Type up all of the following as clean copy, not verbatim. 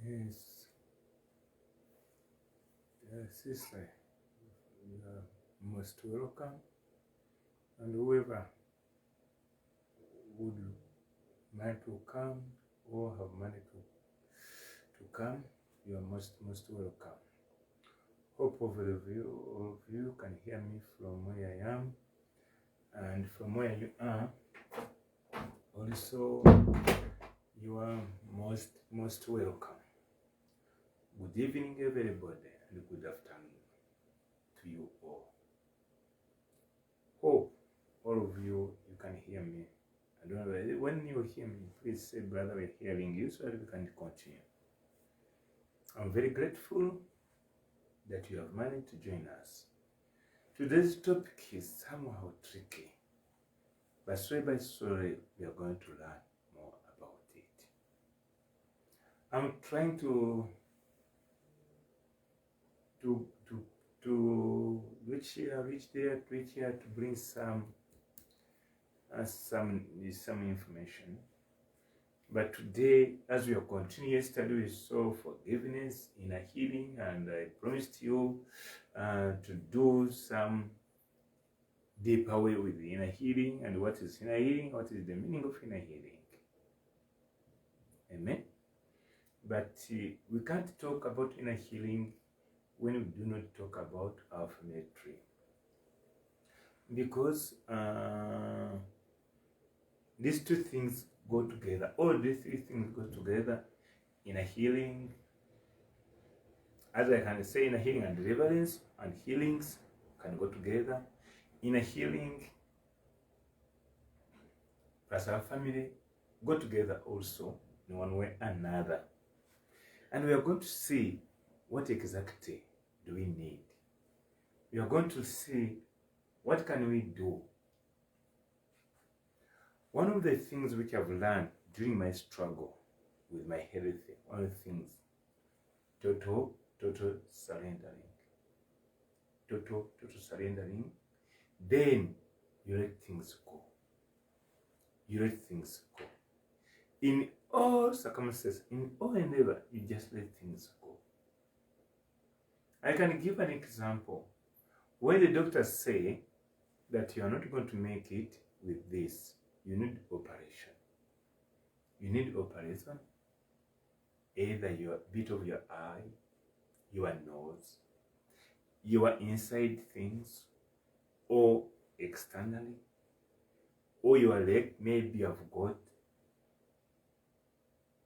Yes, sister, you are most welcome, and whoever would mind to come or have money to come, you are most welcome. Hope all of you can hear me from where I am, and from where you are. Also, you are most welcome. Good evening, everybody, and good afternoon to you all. Hope all of you can hear me. I don't know when you hear me, please say, brother, we're hearing you, so that we can continue. I'm very grateful that you have managed to join us. Today's topic is somehow tricky, but slowly by slowly we are going to learn more about it. I'm trying to reach here to bring some information. But today, as we are continuing yesterday, we saw forgiveness, inner healing, and I promised you to do some deeper way with the inner healing. And what is inner healing? What is the meaning of inner healing? Amen. But we can't talk about inner healing when we do not talk about our family tree, because these two things go together. All these three things go together. Inner healing, as I can say, inner healing and deliverance and healings can go together. Inner healing plus our family go together also in one way or another. And we are going to see what exactly do we need. We are going to see what can we do. One of the things which I've learned during my struggle with my health, one of the things, total surrendering. Total surrendering. Then you let things go. You let things go. In all circumstances, in all endeavor, you just let things go. I can give an example. When the doctors say that you are not going to make it with this, you need operation. You need operation, either your bit of your eye, your nose, your inside things, or externally, or your leg. Maybe you have got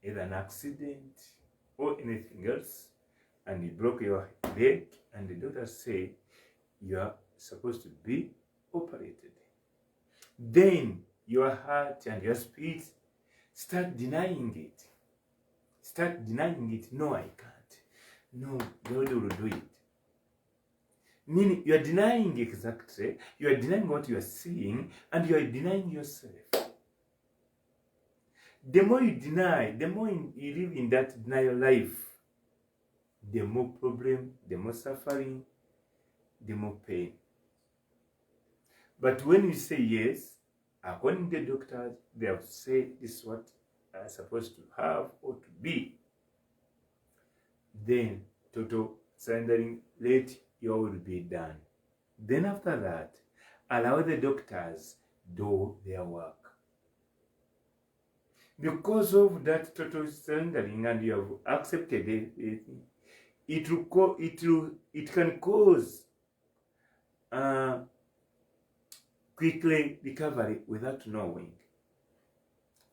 either an accident or anything else, and you broke your leg, and the doctors say you are supposed to be operated. Then your heart and your spirit start denying it. Start denying it. No, I can't. No, God will do it. Meaning you are denying exactly, you are denying what you are seeing, and you are denying yourself. The more you deny, the more you live in that denial life, the more problem, the more suffering, the more pain. But when you say yes, according to the doctors, they have said this is what I'm supposed to have or to be, then total surrendering, let your will be done. Then after that, allow the doctors do their work. Because of that total surrendering, and you have accepted it, it can cause quickly recovery without knowing.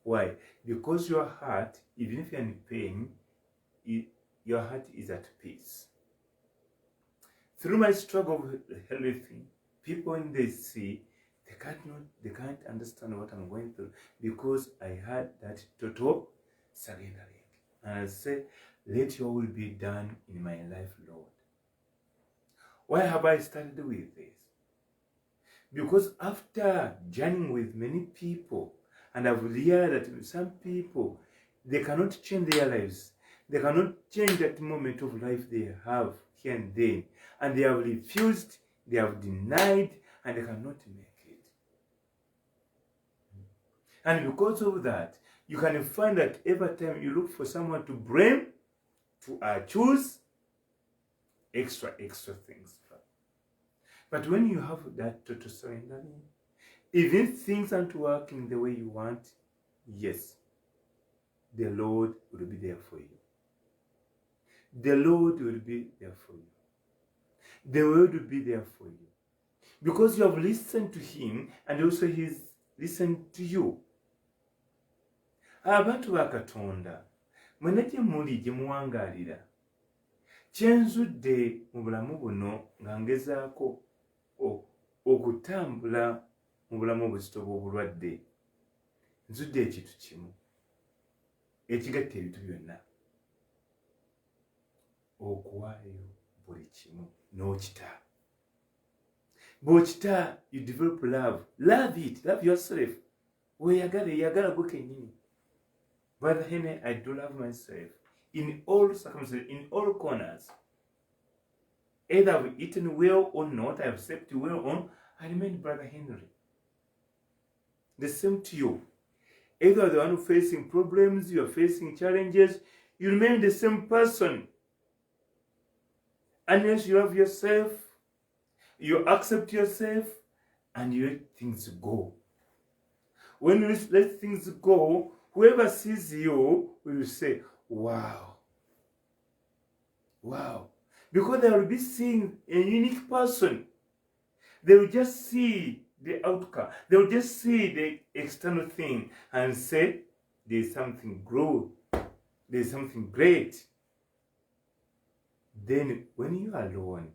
Why? Because your heart, even if you're in pain, your heart is at peace. Through my struggle with health, people when they see, they can't understand what I'm going through, because I had that total surrendering. And I say, let your will be done in my life, Lord. Why have I started with this? Because after journeying with many people, and I've realized that some people, they cannot change their lives. They cannot change that moment of life they have here and then. And they have refused, they have denied, and they cannot make it. And because of that, you can find that every time you look for someone to blame, to choose extra things. But when you have that total surrendering, even things aren't working the way you want, yes, the Lord will be there for you. The Lord will be there for you. The Lord will be there for you. Because you have listened to him and also he's listened to you. Abantu ba Katonda, mwena gye muli gye muwangalira, kyenzudde mu bulamu buno nga ngezaako okutambula mu bulamu obuzito bw'obulwadde, nzudde ekintu kimu ekigatta ebintu byonna, okuwaayo buli kimu n'okita. Bw'okita, you develop love. Love it. Love yourself. Weeyagala gwe kennyini. Brother Henry, I do love myself in all circumstances, in all corners. Either I've eaten well or not, I've slept well or I remain Brother Henry. The same to you. Either the one facing problems, you're facing challenges, you remain the same person. Unless you love yourself, you accept yourself, and you let things go. When you let things go, whoever sees you will say, wow. Wow. Because they will be seeing a unique person. They will just see the outcome. They will just see the external thing and say, there's something good. There's something great. Then when you are alone,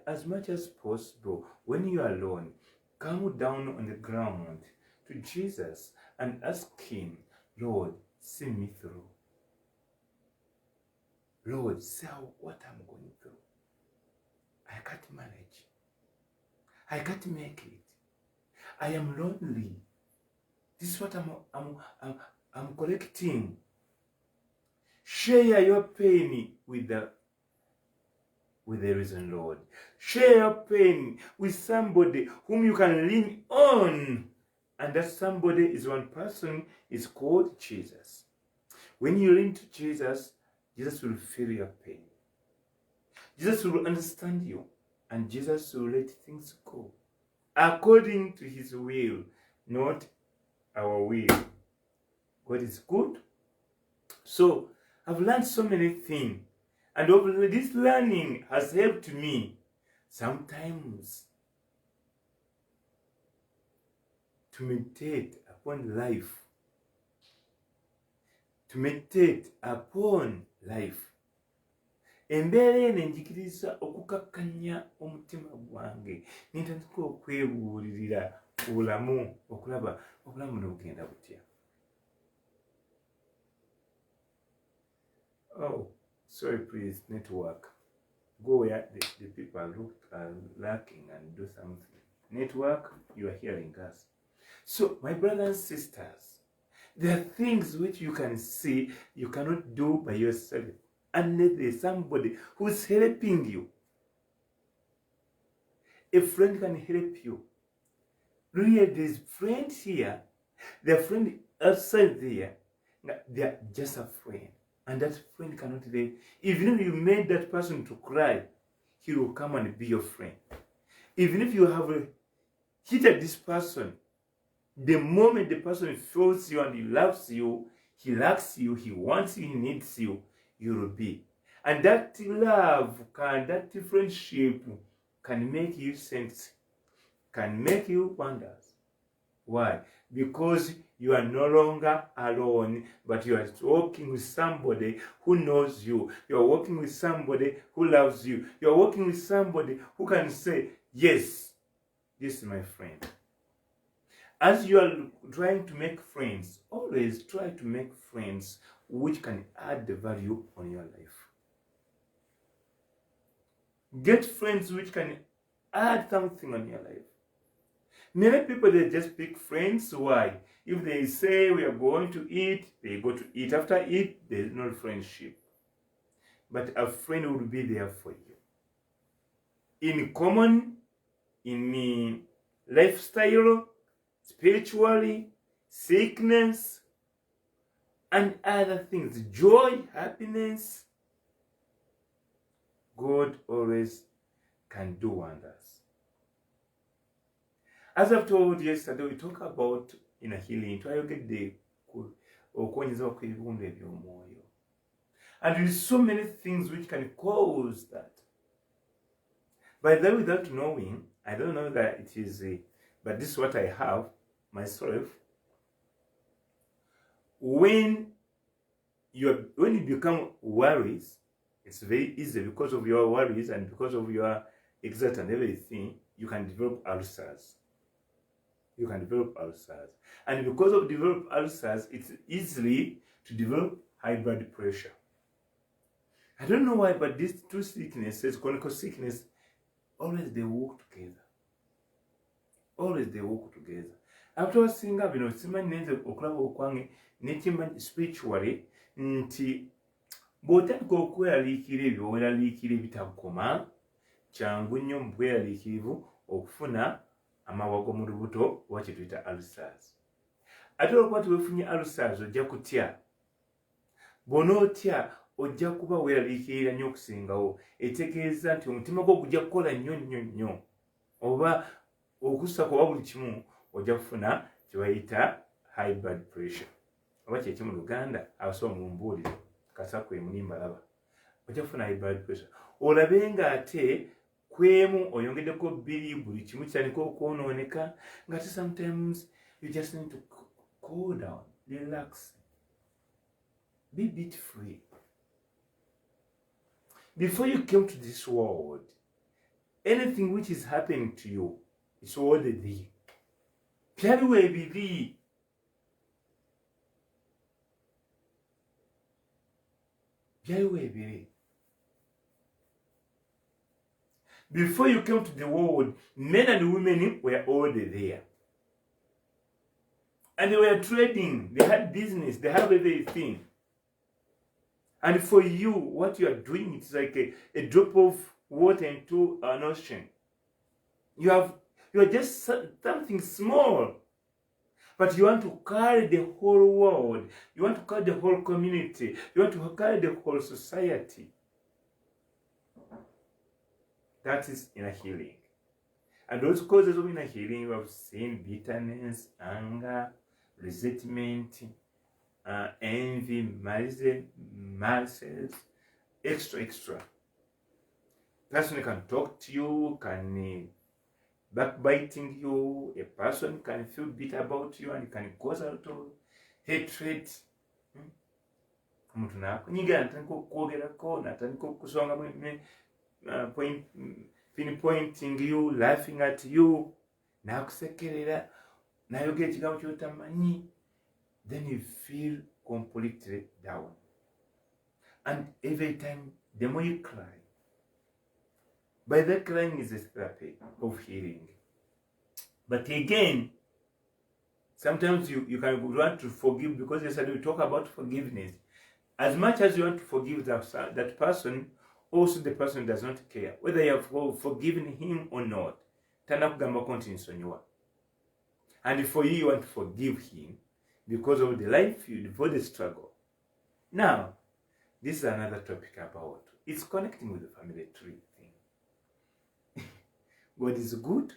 as much as possible, when you are alone, come down on the ground to Jesus and ask him, Lord, see me through. Lord, see what I'm going through. I can't manage. I can't make it. I am lonely. This is what I'm collecting. Share your pain with the risen Lord. Share your pain with somebody whom you can lean on. And that somebody is one person, is called Jesus. When you lean to Jesus, Jesus will feel your pain. Jesus will understand you. And Jesus will let things go according to his will, not our will. God is good. So I've learned so many things. And this learning has helped me sometimes to meditate upon life. To meditate upon life. Embeera eno enjigiriza okukakkanya omutima gwange nintandika okwebuulirira obulamu, okulaba obulamu buno bugenda butya. Oh, sorry, please, network. Go where the people are lacking and do something. Network, you are hearing us. So, my brothers and sisters, there are things which you can see you cannot do by yourself unless there's somebody who's helping you. A friend can help you. Really, there's friends here, there are friends outside there. They are just a friend. And that friend cannot let, even if you made that person to cry, he will come and be your friend. Even if you have hated this person, the moment the person feels you and he loves you, he likes you, he wants you, he needs you, you will be. And that love, that friendship can make you sense, can make you wonders. Why? Because you are no longer alone, but you are walking with somebody who knows you. You are walking with somebody who loves you. You are walking with somebody who can say, yes, this is my friend. As you are trying to make friends, always try to make friends which can add the value on your life. Get friends which can add something on your life. Many people, they just pick friends. Why? If they say we are going to eat, they go to eat. After eat, there is no friendship. But a friend will be there for you. In common, in lifestyle, spiritually, sickness, and other things, joy, happiness, God always can do wonders. As I've told you yesterday, we talk about inner healing. And there is so many things which can cause that. But then without knowing, I don't know that it is, but this is what I have myself. When you become worries, it's very easy because of your worries and because of your anxiety and everything, you can develop ulcers. You can develop ulcers. And because of develop ulcers, it's easily to develop high blood pressure. I don't know why, but these two sicknesses, chronic sickness, always they work together. Always they work together. After seeing up, simanyi nenze okulaba okwange nekimanyi spiritually nti bw'otandika okweraliikira ebyo weeraliikira ebitakoma kyangu nnyo mu bweraliikirivu okufuna amawago mu lubuto oba kye tuyita ulcers. Ate olwokuba teweefunye ulcers ojja kutya. Bw'onootya ojja kuba weeraliikirira nnyo okusingawo. Etegeeza nti omutima gwo gujja kukola nnyo oba okussa kuba buli kimu ojja kufuna kye bayita high blood pressure. Oba kye kimu Luganda abasoba mu mbuulire kasakwe mulimba laba. Ojja kufuna high blood pressure. Olabe ng'ate kwemu oyongeddeko bbiri buli kimu kitandika okwonooneka ng'ate sometimes you just need to cool down, relax, be bit free. Before you came to this world, anything which is happening to you, it's already there. Byaliwo ebibi. Byaliwo ebibi. Before you came to the world, men and women were already there. And they were trading, they had business, they had everything. And for you, what you are doing, it's like a drop of water into an ocean. You are just something small. But you want to carry the whole world. You want to carry the whole community. You want to carry the whole society. That is inner healing. And those causes of inner healing, you have seen bitterness, anger, resentment, envy, malice, extra. Person can talk to you, can backbiting you, a person can feel bitter about you and can cause a lot of hatred. Omuntu nakunyiga natandika okwogerako, natandika okusonga pinpointing you, laughing at you, nakusekerera, nayogera ekigambo kyotamanyi, then you feel completely down. And every time, the more you cry, by that crying is a therapy of healing. But again, sometimes you can want to forgive, because yesterday we talk about forgiveness. As much as you want to forgive that person, also the person does not care whether you have forgiven him or not. And for you want to forgive him because of the life you devote the struggle. Now, this is another topic about, it's connecting with the family tree thing. God is good.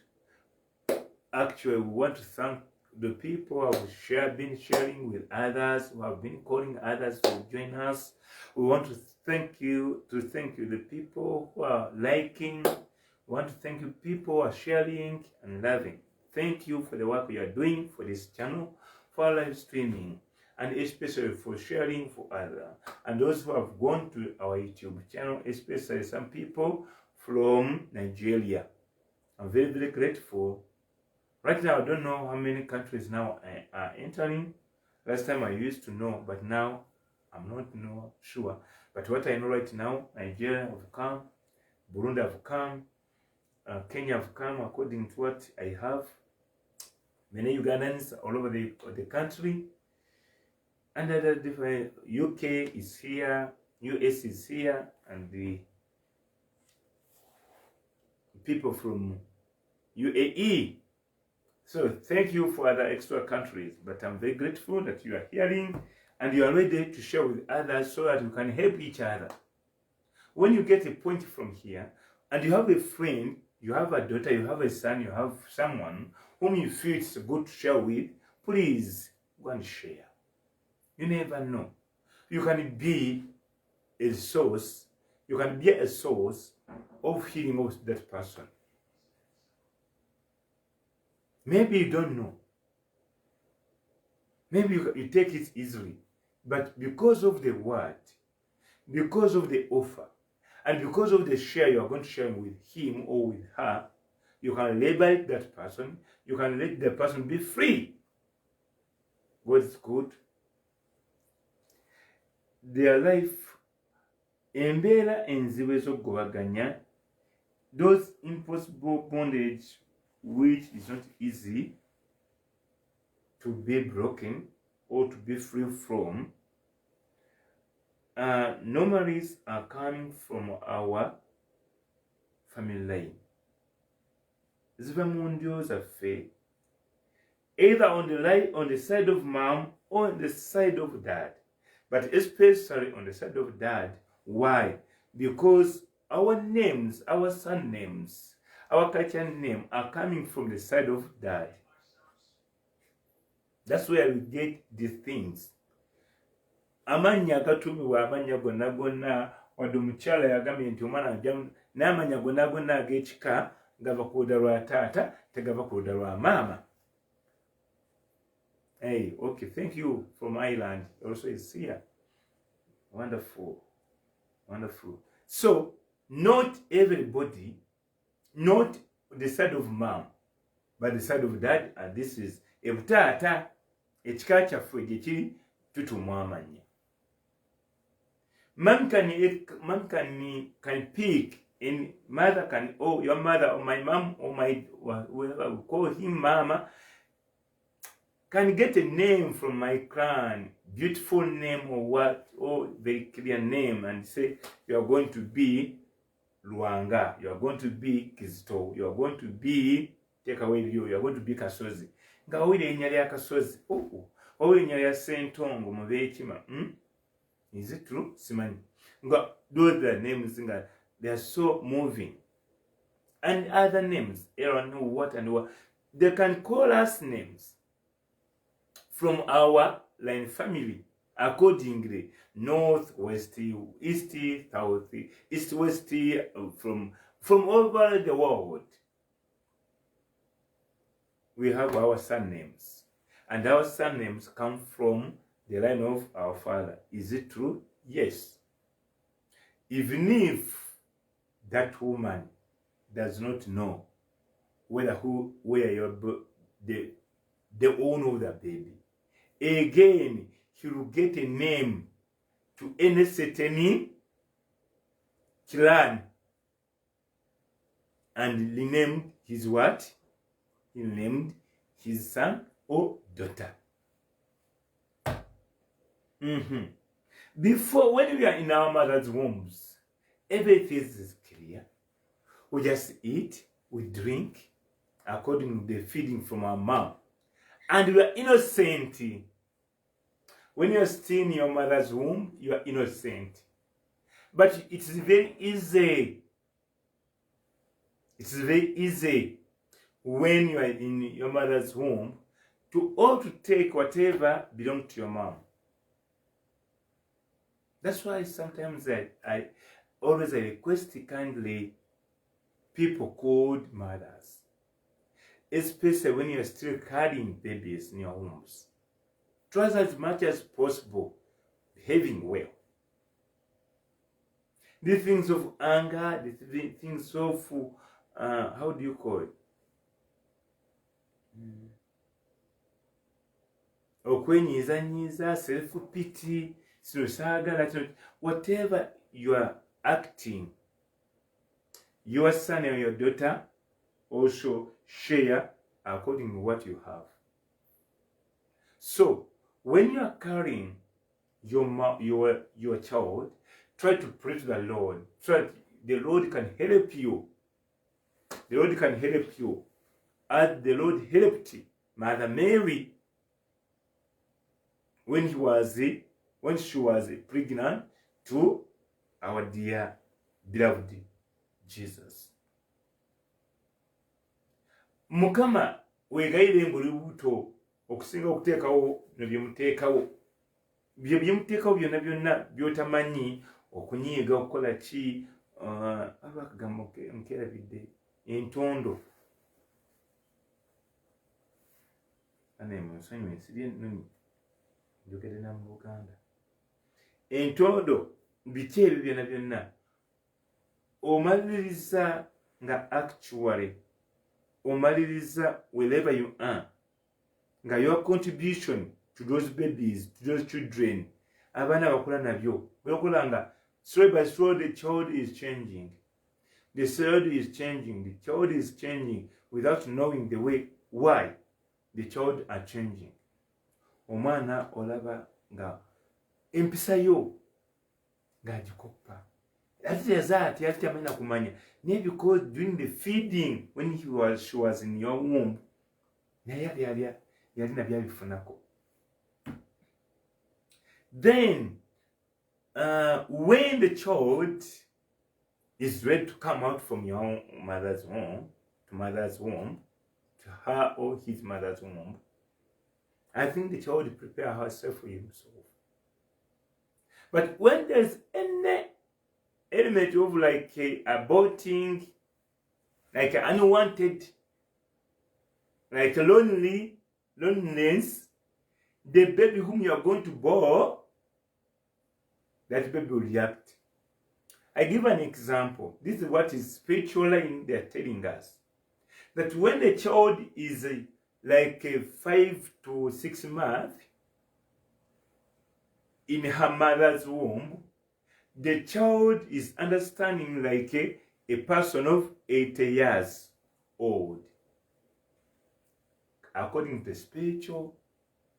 Actually, we want to thank the people who have been sharing with others, who have been calling others to join us. We want to thank you, the people who are liking. We want to thank you people who are sharing and loving. Thank you for the work you are doing for this channel, for live streaming, and especially for sharing for others. And those who have gone to our YouTube channel, especially some people from Nigeria. I'm very, very grateful. Right now, I don't know how many countries now are entering. Last time I used to know, but now I'm not sure. But what I know right now, Nigeria have come, Burundi have come, Kenya have come, according to what I have. Many Ugandans all over the country. And other different, UK is here, US is here, and the people from UAE. So thank you for other extra countries, but I'm very grateful that you are hearing and you are ready to share with others so that you can help each other. When you get a point from here, and you have a friend, you have a daughter, you have a son, you have someone whom you feel it's good to share with, please go and share. You never know. You can be a source, you can be a source of healing of that person. Maybe you don't know. Maybe you take it easily. But because of the word, because of the offer, and because of the share you are going to share with him or with her, you can liberate that person. You can let the person be free. God is good. Their life, embeera enzibu ez'oggobaganya, those impossible bondage which is not easy to be broken or to be free from, normally are coming from our family line. Ziva mu ndyo zaffe, either on the side of mom or on the side of dad, but especially on the side of dad. Why? Because our names, our son names, our culture name are coming from the side of dad. That's where we get these things. Amanya agatuumibwa amanya gonna gonna, wadde omukyala yagambye nti omwana ajja n'amanya gonna gonna ag'ekika gava ku ludda lwa taata, tegava ku ludda lwa maama. Hey, okay, thank you from Ireland. Also is here. Wonderful. Wonderful. So, not everybody, not the side of mom, but the side of dad, and this is ebutaata, ekika kyaffe gye kiri tutuumwa amanya. Mom can pick, and mother can, oh, your mother, or my mom, or my, whoever we call him mama, can get a name from my clan, beautiful name or what, or very clear name, and say, you are going to be Luanga, you are going to be Kizito, you are going to be, take away you are going to be Kasozi. Nga wile inyali ya Kasozi, wile inyali ya Sentongo, Mavechima, Is it true? Simani. Nga, those are names, they are so moving. And other names, Aaron, what and what, they can call us names from our line family accordingly, north, west, east, south, east, west, from over the world. We have our surnames, and our surnames come from the line of our father. Is it true? Yes. Even if that woman does not know where the owner of the baby, again, he will get a name to any certain clan, and renamed his what? He named his son or daughter. Before, when we are in our mother's wombs, everything is clear. We just eat, we drink, according to the feeding from our mom. And we are innocent. When you are still in your mother's womb, you are innocent. But it's very easy. It's very easy when you are in your mother's womb to take whatever belongs to your mom. That's why sometimes I always request kindly people called mothers, especially when you are still carrying babies in your homes. Try as much as possible behaving well. The things of anger, the things of how do you call it? Okwenyiza, self-pity, whatever you are acting, your son or your daughter also share according to what you have. So, when you are carrying your child, try to pray to the Lord. The Lord can help you. The Lord can help you. As the Lord helped Mother Mary when he was when she was pregnant to our dear beloved Jesus. Mukama wegayire ngoli buto okusinga okuteekawo nebyemuteekawo byemuteekawo byonna byotamanyi okunyiiga okukola ki abakagamba nkerabidde entondo nsonyiwe nsiri ennoni njogere na mu Buganda entondo biki ebyo byonna omaliriza nga actually omaliriza wherever you are nga your contribution to those babies, to those children abaana bakula nabyo wekola nga slowly by slowly the child is changing, the child is changing, the child is changing without knowing the way why the child are changing. Omwana olaba nga empisa yo ng'agikoppa ati yazaati ati amanya kumanya naye because during the feeding when she was in your womb naye yalina byabifunako. Then when the child is ready to come out from your mother's womb to her or his mother's womb, I think the child prepare herself for himself. But when there's any element of like aborting, like unwanted, like loneliness, the baby whom you are going to born, that baby will react. I give an example. This is what is spiritually they're telling us. That when the child is like 5 to 6 months in her mother's womb, the child is understanding like a person of 80 years old. According to the spiritual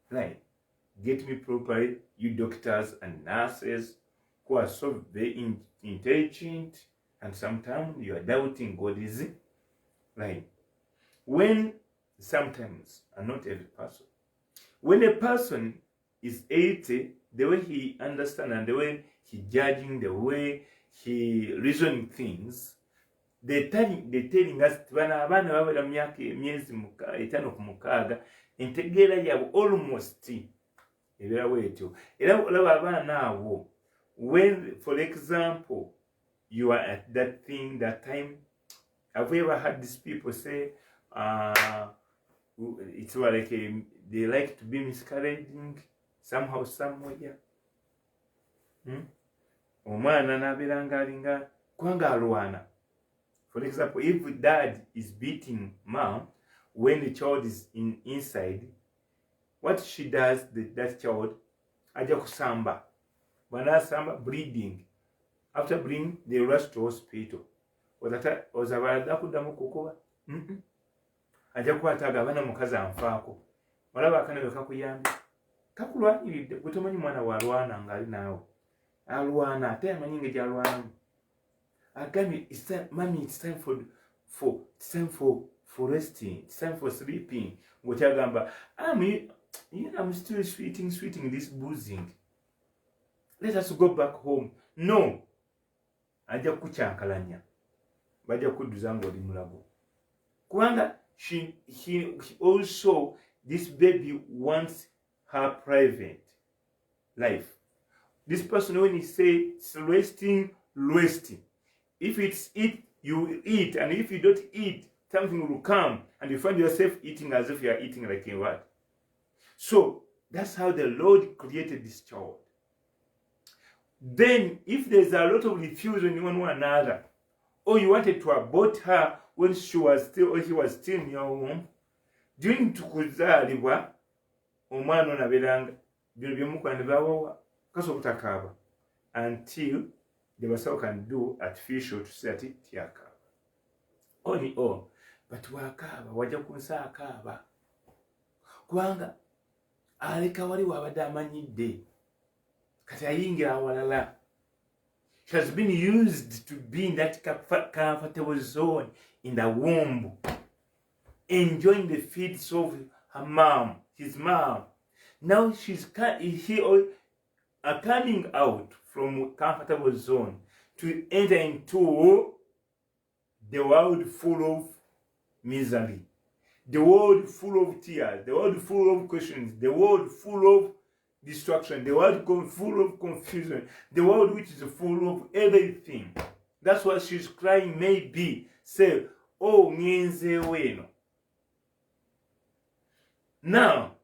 line. Get me properly, you doctors and nurses who are so very intelligent and sometimes you are doubting God is right. When sometimes, and not every person, when a person is 80, the way he understands and the way he judging, the way he reasoning things, they're telling us abaana babala myaka emyezi 5 ku 6 entegeera yabo almost ebera bwetyo era olaba abaana abo when for example you are at that thing that time. Have you ever heard these people say it's like they like to be miscarrying somehow somewhere? Omwana nabeera ng'alinga kwanga alwana. For example, if dad is beating mom when the child is inside, what she does, that child, aja kusamba. Bana samba, bleeding. After bleeding, they rush to hospital. Ozabala kudamu kukuba. Aja kwataga bana mukazi anfaako. Walaba akana bekakuyambi. Kakulwanyiridde gutomanyi mwana walwana ngali naawe. Alwana ate amanyi ng'egya alwana. Agami, it's time, mommy, it's time for resting, it's time for sleeping. Ngochagamba, I'm still sweating this boozing. Let us go back home. No. Aja kuchankalanya. Baja kuduza ng'oli mulago. Kubanga she also, this baby wants her private life. This person, when he say resting. If it's eat, you eat, and if you don't eat, something will come, and you find yourself eating as if you are eating like a what? So that's how the Lord created this child. Then, if there's a lot of refusal in one another, or you wanted to abort her when she was still, or he was still in your womb, during tukuzalibwa, omwana onaberanga, bino byomukwano bawawa, kaso kutakaba, until the basawo can do artificial to say ati tiakaba. Only all, but wakaba, wajja kunsa akaba. Kubanga aleka wali wabadde amanyidde. Kati ayingira awalala. She has been used to be in that comfortable zone in the womb, enjoying the feeds of her mom, his mom. Now are coming out from comfortable zone to enter into the world full of misery, the world full of tears, the world full of questions, the world full of destruction, the world full of confusion, the world which is full of everything. That's what she's crying, maybe. Say, oh, ngenze weno. Now,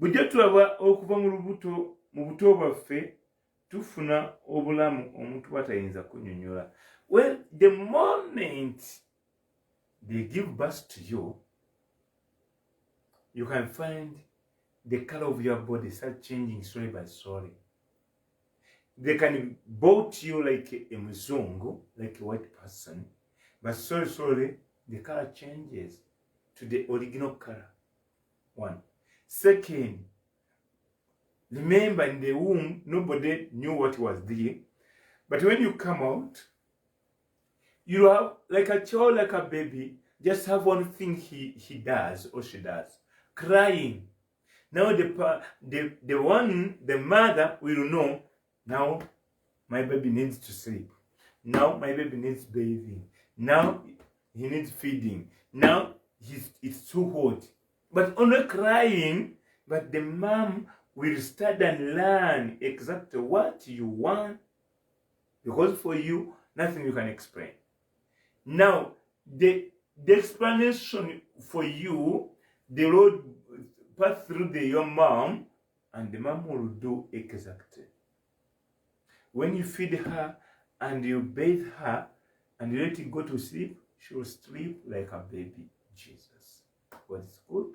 bujja tulaba okuva mu buto bwaffe tufuna obulamu omuntu bw'atayinza kunnyonnyola. Well, the moment they give birth to you, you can find the color of your body start changing slowly by slowly. They can boat you like a mzungu, like a white person, but slowly the color changes to the original color. One. Second, remember in the womb, nobody knew what was there. But when you come out, you have, like a child, like a baby, just have one thing he does or she does, crying. Now the mother will know, now my baby needs to sleep. Now my baby needs bathing. Now he needs feeding. Now it's too hot. But only crying, but the mom will start and learn exactly what you want, because for you, nothing you can explain. Now, the explanation for you, the Lord pass through your mom, and the mom will do exactly. When you feed her and you bathe her and you let her go to sleep, she will sleep like a baby. Jesus, God is good.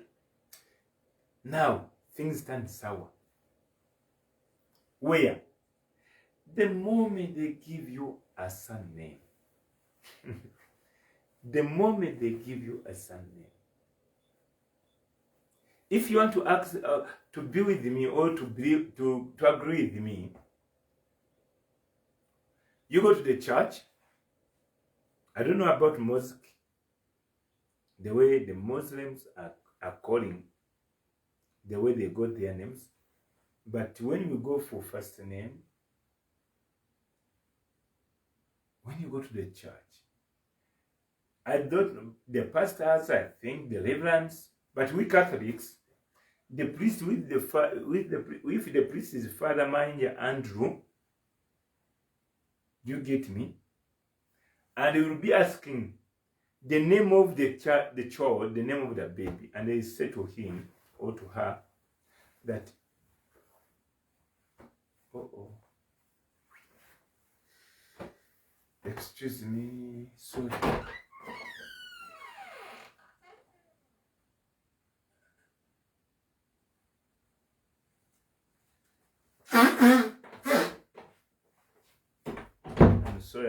Now, things turn sour. Where? The moment they give you a son name, the moment they give you a son name, if you want to ask to be with me or to agree with me, you go to the church. I don't know about mosque, the way the Muslims are calling, the way they got their names. But when you go for first name, when you go to the church, I don't know, the pastors, I think, the reverends, but we Catholics, the priest if the priest is Father Manja Andrew, you get me? And they will be asking the name of the child, the name of the baby, and they say to him or to her that, excuse me, sorry.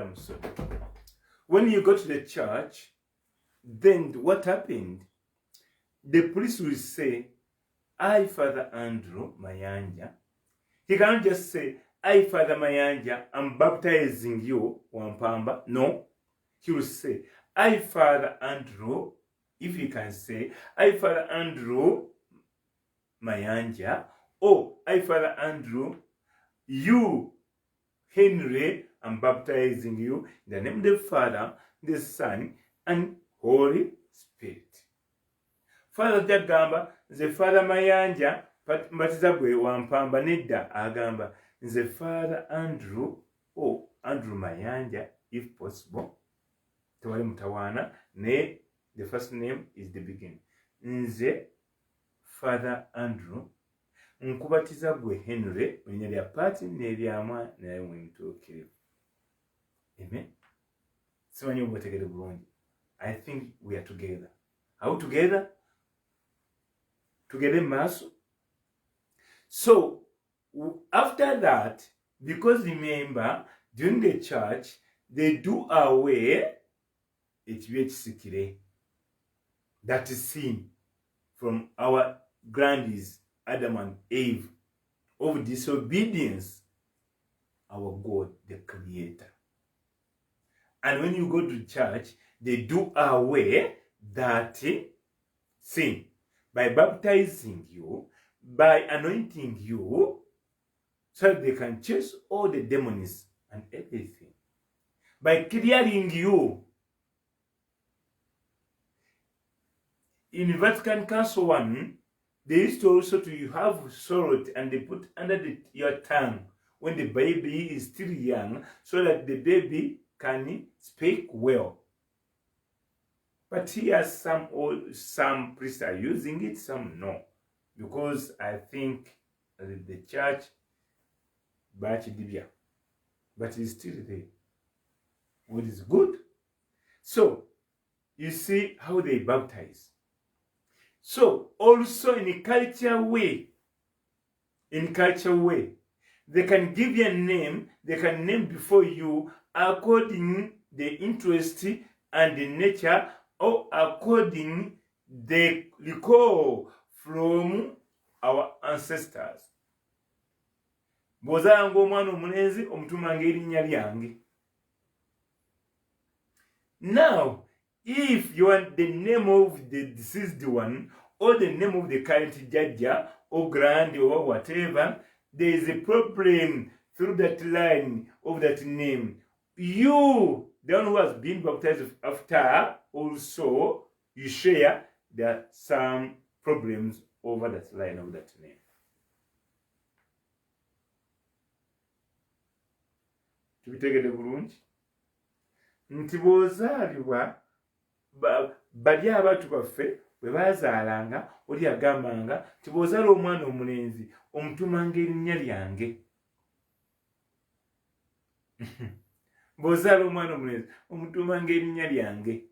I'm sorry. When you go to the church, then what happened? The priest will say, I, Father Andrew Mayanja. He cannot just say, I, Father Mayanja, I'm baptizing you, Wampamba. No. He will say, I, Father Andrew, if he can say, I, Father Andrew Mayanja, or I, Father Andrew, you, Henry, I'm baptizing you in the name of the Father, the Son, and Holy Spirit. Father Jagamba, the Father Mayanja, mbatiza gwe Wampamba nedda agamba, the Father Andrew, or Andrew Mayanja, if possible. Tewali mutawana, ne, the first name is the beginning. Nze Father Andrew, nkubatiza gwe Henry, erinnya lya paati n'eryamwa naye mwentuukirivu. Amen. Simanyi obutegere bulungi. I think we are together. Are we together? Together in Maso. So, after that, because remember, during the church, they do away ekisikire, that is sin from our grandies, Adam and Eve, of disobedience, our God, the Creator. And when you go to church, they do away that sin by baptizing you, by anointing you, so that they can chase all the demons and everything. By clearing you. In Vatican Council 1, they used to also to have salt and they put under your tongue when the baby is still young, so that the baby can speak well. But here some priests are using it, some no. Because I think the church Bachidibia, but it's still there. What is good? So, you see how they baptize. So, also in a cultural way, they can give you a name, they can name before you according the interest and the nature, or according the recall from our ancestors. Bw'ozaala omwana omulenzi omutumanga erinnya lyange. Now, if you want the name of the deceased one, or the name of the current judge, or grand, or whatever, there is a problem through that line of that name. You, the one who has been baptized after, also, you share there are some problems over that line of that name. Tubitegede bulungi nti bw'ozaalibwa bali abantu baffe bwe baazaalanga oli agambanga nti bw'ozaala omwana omulenzi omutumanga erinnya lyange. Bw'ozaala omwana omulenzi omutumanga erinnya lyange.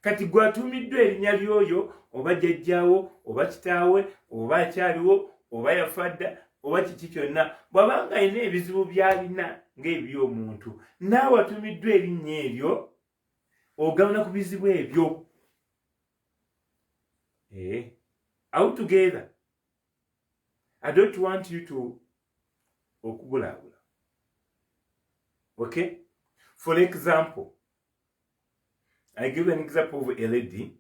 Kati gw'atumiddwa erinnya ly'oyo oba jjajjaawo oba kitaawe oba akyaliwo oba yafadda oba kiki kyonna, bw'abanga alina ebizibu by'alina ng'eby'omuntu, naawe atumiddwa erinnya eryo ogabana ku bizibu ebyo. Out together. I don't want you to okubulabula. Okay? For example, I give an example of a lady.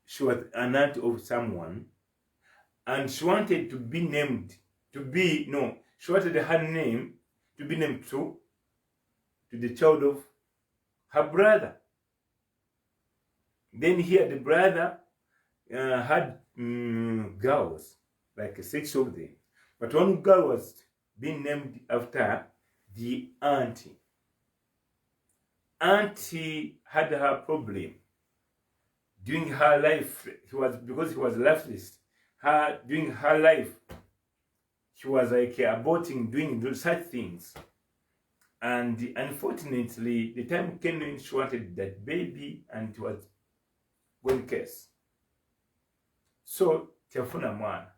She was an aunt of someone, and she wanted to be named, she wanted her name to be named to the child of her brother. Then here the brother had girls, like 6 of them. But one girl was being named after the auntie. Auntie had her problem. During her life, because he was lifeless. During her life, she was like aborting, doing such things. And unfortunately, the time came when she wanted that baby, and it was going case. So, tiyafuna mwana.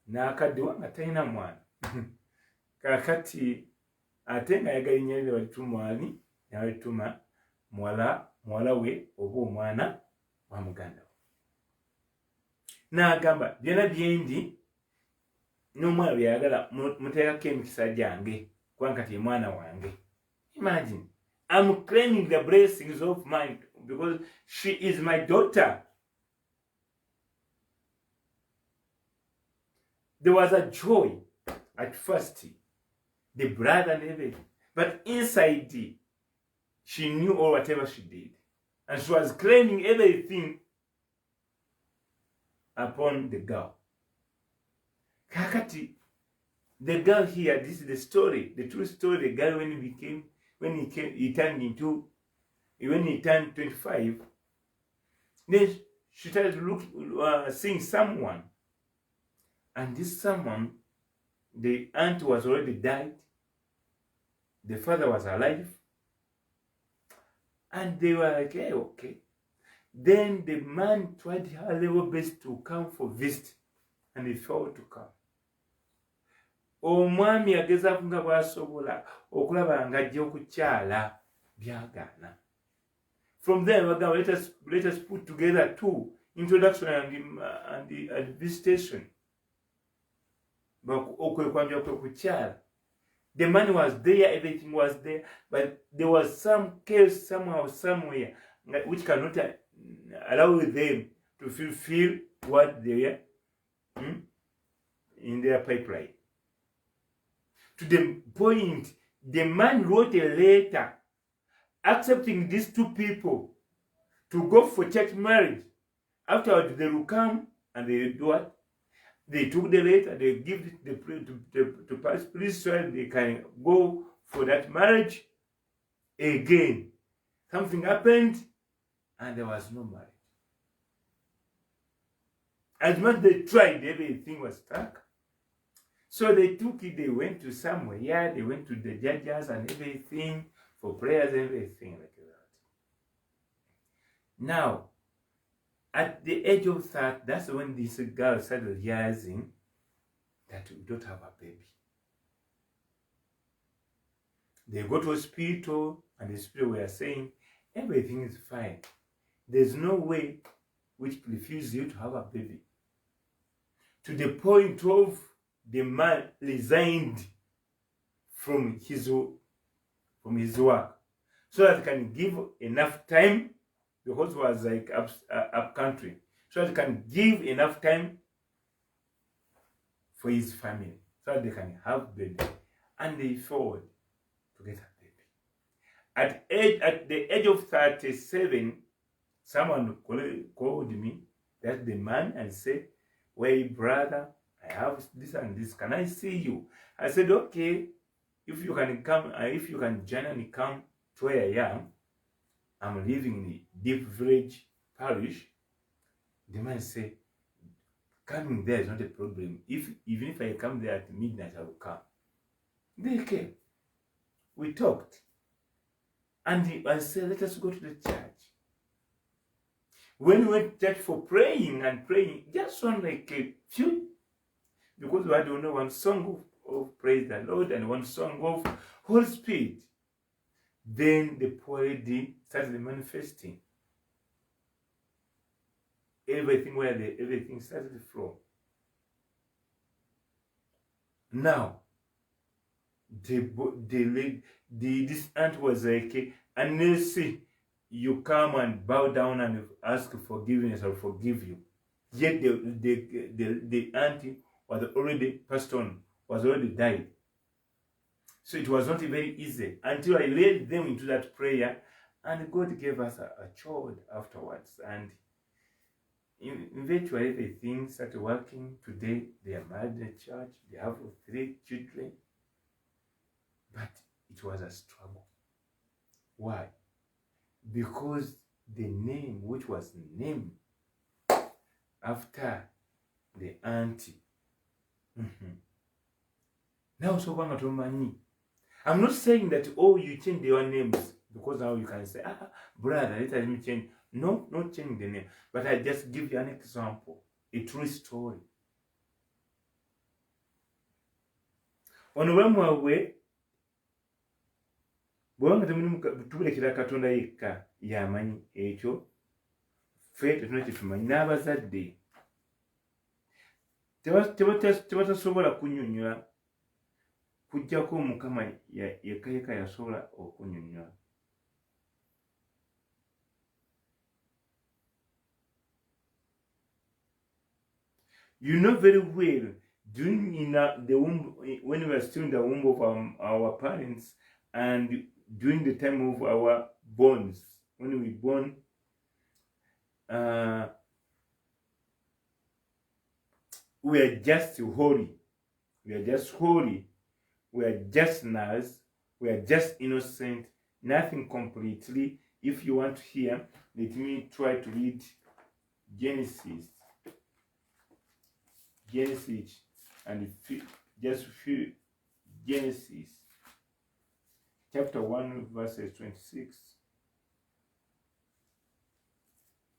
N'akaddiwa nga talina mwana. Kakati ate nga yagala erinnya lye balituma ani, n'abalituma muwala we oba omwana wa muganda we. N'agamba byonna byendi n'omwana bye yagala muteekako emikisa gyange kubanga kati ye mwana wange. Imagine, I'm claiming the blessings of mine because she is my daughter. There was a joy at first, the brother and everything, but inside she knew all whatever she did, and she was claiming everything upon the girl. Kakati, the girl here, this is the story, the true story. The girl when he turned 25, then she started seeing someone. And this someone, the aunt was already died. The father was alive. And they were like, hey, okay. Then the man tried her level best to come for visit. And he failed to come. Omwami yagezaako nga bw'asobola okulaba ng'ajja okukyala byagaana. From there, let us put together 2, introduction and visitation. The money was there, everything was there, but there was some chaos somewhere, which cannot allow them to fulfill what they in their pipeline. To the point, the man wrote a letter accepting these two people to go for church marriage. Afterwards, they will come and they do what? They took the letter, they give it to Pastor Priest so they can go for that marriage. Again, something happened and there was no marriage. As much as they tried, everything was stuck. So they took it, they went to somewhere, they went to the judges and everything for prayers and everything like that. Now, at the age of 30, that's when this girl started realizing that we don't have a baby. They go to hospital and the hospital were saying, everything is fine. There's no way which refuse you to have a baby. To the point of the man resigned from his work so that he can give enough time, because it was like up country, so that he can give enough time for his family, so that they can have baby. And they forward to get a baby. At the age of 37, someone called me, that's the man, and said, "Well, brother, I have this and this. Can I see you?" I said, "Okay, if you can come, if you can genuinely come to where I am. I'm living in the Deep Village parish." The man said, "Coming there is not a problem. Even if I come there at midnight, I will come." They came. We talked. And I said, "Let us go to the church." When we went to church for praying, just one like a few, because we had only one song of praise the Lord and one song of Holy Spirit. Then the poetry started manifesting. Everything started to flow. Now, this aunt was like, "Unless you come and bow down and ask forgiveness, I'll forgive you." Yet the auntie was already passed on, was already died. So it was not very easy until I led them into that prayer, and God gave us a child afterwards. And eventually everything started working. Today they are married in the church. They have 3 children. But it was a struggle. Why? Because the name which was named after the auntie. Now so I'm not saying that, oh, you change your names because now you can say, brother, let me change. No, not changing the name. But I just give you an example, a true story. On one more way, bwanga tubulekera Katonda yekka yamanyi ekyo, ffe tetuna kyetumanyi n'abazadde tebatasobola kunnyonnyola kujjako Mukama yekka yasobola okunnyonnyola. You know very well, during in the womb, when we were still in the womb of our parents, and during the time of our borns, when we born, we are just holy. We are just holy. We are just nice. We are just innocent. Nothing completely. If you want to hear, let me try to read Genesis. And just few Genesis chapter 1 verses 26.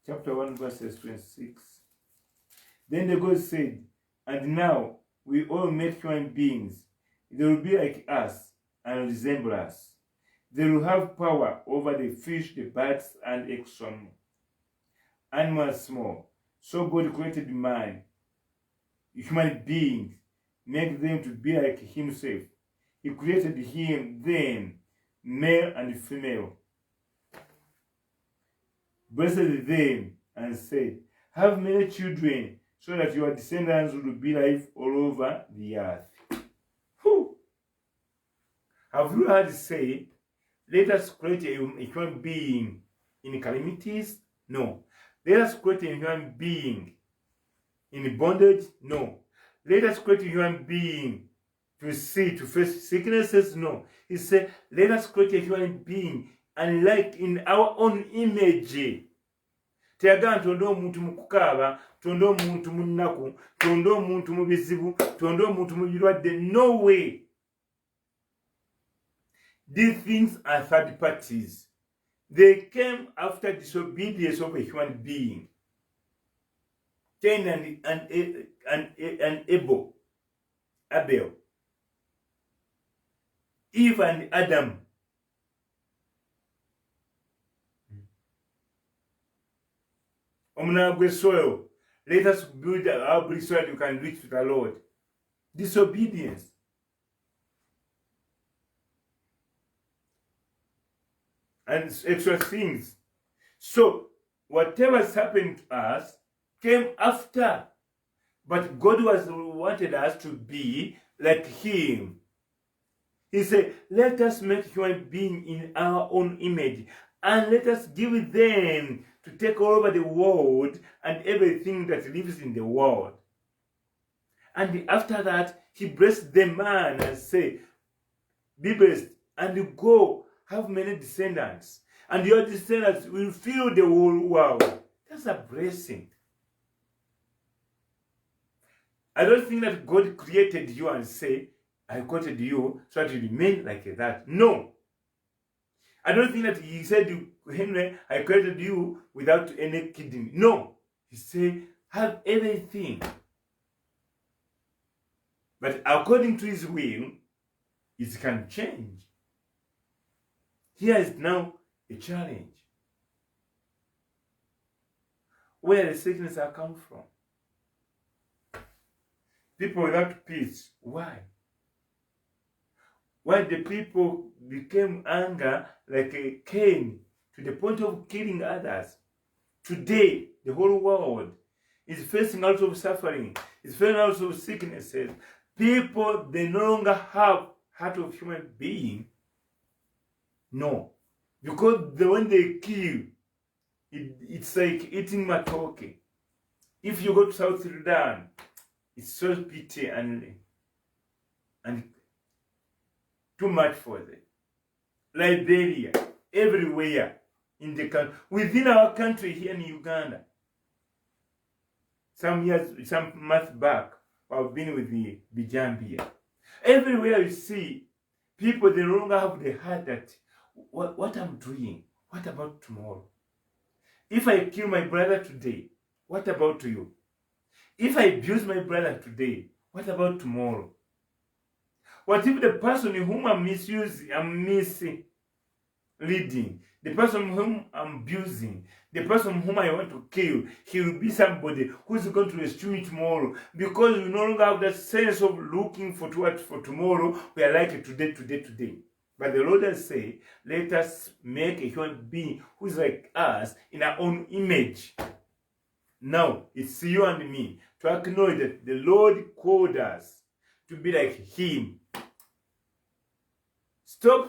Chapter 1 verses 26. Then the God said, "And now we all made human beings. They will be like us and resemble us. They will have power over the fish, the birds, and animals small. So God created man, human beings, make them to be like himself. He created them, male and female. Blessed them and said, have many children, so that your descendants will be life all over the earth. Whew. Have you heard say, let us create a human being in calamities? No. Let us create a human being in bondage? No. Let us create a human being to face sicknesses? No. He said, let us create a human being and like in our own image. Teyagala tonde omuntu mu kukaaba, tonde omuntu mu nnaku, tonde omuntu mu bizibu, tonde omuntu mu birwadde. No way. These things are third parties. They came after disobedience of a human being. Cain and Abel. Eve and Adam. Soil. Let us build our bridge so that you can reach to the Lord. Disobedience. And extra things. So, whatever has happened to us came after. But God wanted us to be like Him. He said, let us make human being in our own image. And let us give them to take over the world and everything that lives in the world. And after that, He blessed the man and said, be blessed and go. Have many descendants, and your descendants will fill the whole world. That's a blessing. I don't think that God created you and say, I created you so that you remain like that. No. I don't think that He said, Henry, I created you without any kidney. No. He said, have everything. But according to His will, it can change. Here is now a challenge. Where the sickness has come from. People without peace. Why? Why the people became anger like a Cain to the point of killing others. Today, the whole world is facing out of suffering. Is facing out of sicknesses. People, they no longer have heart of human being. No. Because when they kill, it's like eating matoke. If you go to South Sudan, it's so pity and too much for them. Liberia, everywhere in the country, within our country here in Uganda. Some months back, I've been with the Bijambia. Everywhere you see, people, they no longer have the heart that, what I'm doing, what about tomorrow? If I kill my brother today, what about you? If I abuse my brother today, what about tomorrow? What if the person whom I'm misusing, I'm misleading, the person whom I'm abusing, the person whom I want to kill, he will be somebody who's going to rescue me tomorrow, because we no longer have that sense of looking for tomorrow. We are like today. But the Lord has said, let us make a human being who is like us in our own image. Now, it's you and me to acknowledge that the Lord called us to be like Him. Stop